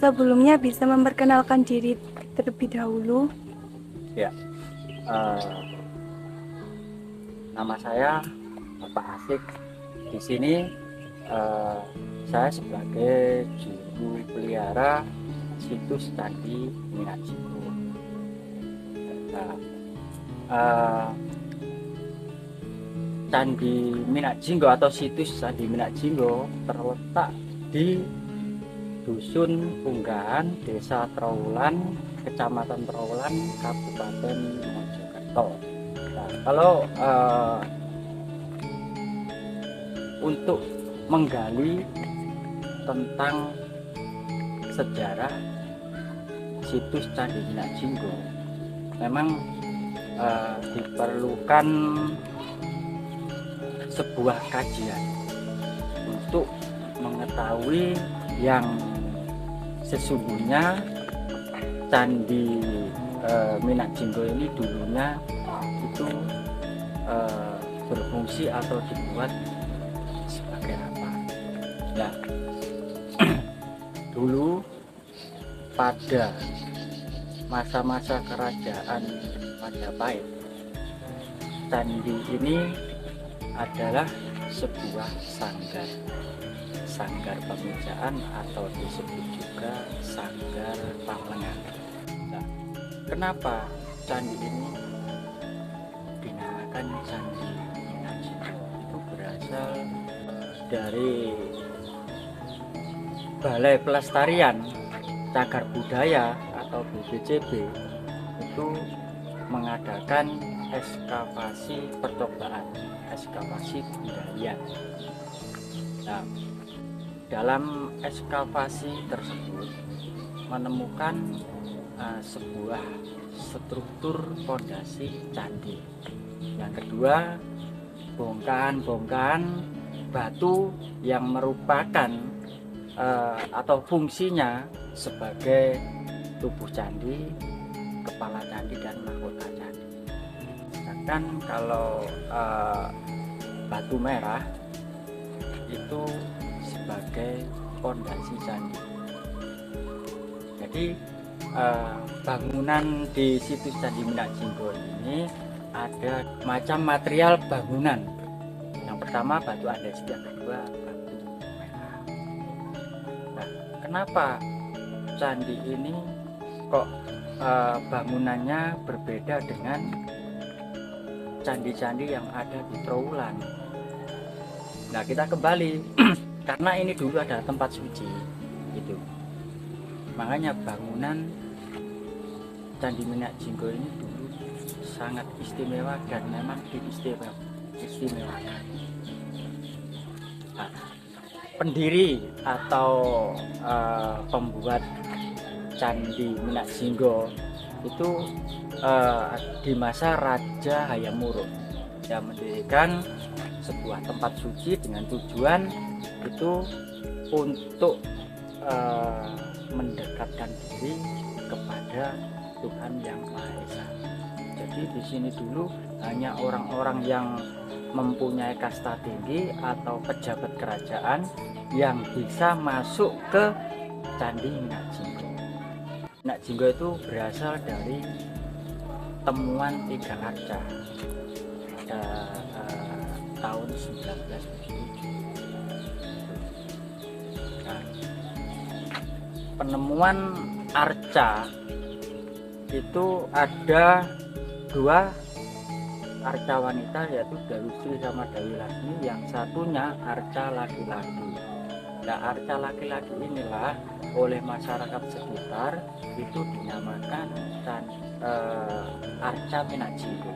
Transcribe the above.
Sebelumnya bisa memperkenalkan diri terlebih dahulu. Ya, nama saya Bapak Asik. Di sini saya sebagai juru pelihara situs Candi Minyak Jinggo. Nah, eh, Candi Minyak Jinggo atau situs Candi Minyak Jinggo terletak di Dusun Punggahan, Desa Trawulan, Kecamatan Trawulan, Kabupaten Mojokerto. Nah, kalau untuk menggali tentang sejarah situs Candi Minyak Jinggo, memang diperlukan sebuah kajian untuk mengetahui yang sesungguhnya Candi Minyak Jinggo ini dulunya itu berfungsi atau dibuat sebagai apa. Nah, dulu pada masa-masa kerajaan Majapahit, candi ini adalah sebuah sanggar pemujaan atau disebut juga sanggar pamengan. Nah, kenapa candi ini dinamakan Candi Minyak Jinggo? Itu berasal dari Balai Pelestarian Cagar Budaya atau BPCB itu mengadakan ekskavasi percobaan, ekskavasi budaya. Nah, dalam ekskavasi tersebut menemukan sebuah struktur fondasi candi. Yang kedua, bongkahan-bongkahan batu yang merupakan atau fungsinya sebagai tubuh candi, kepala candi, dan mahkota candi. Sedangkan kalau batu merah itu sebagai fondasi candi. Jadi bangunan di situs Candi Minyak Jinggo ini ada macam material bangunan. Yang pertama batu andesit, yang kedua batu merah. Nah, kenapa candi ini kok bangunannya berbeda dengan candi-candi yang ada di Trawulan? Nah, kita kembali karena ini dulu ada tempat suci gitu. Makanya bangunan Candi Minyak Jinggo ini dulu sangat istimewa dan memang diistimewakan. Nah, pendiri atau pembuat Candi Minyak Jinggo itu di masa Raja Hayam Wuruk yang mendirikan sebuah tempat suci dengan tujuan itu untuk mendekatkan diri kepada Tuhan Yang Maha Esa. Jadi di sini dulu hanya orang-orang yang mempunyai kasta tinggi atau pejabat kerajaan yang bisa masuk ke Candi Minyak Jinggo. Minyak Jinggo itu berasal dari temuan 3 arca pada tahun 1977. Nah, penemuan arca itu ada 2 arca wanita, yaitu Dewi Sri sama Dewi Laksmi, yang satunya arca laki-laki. Nah, arca laki-laki inilah oleh masyarakat sekitar itu dinamakan arca Minyak Jinggo.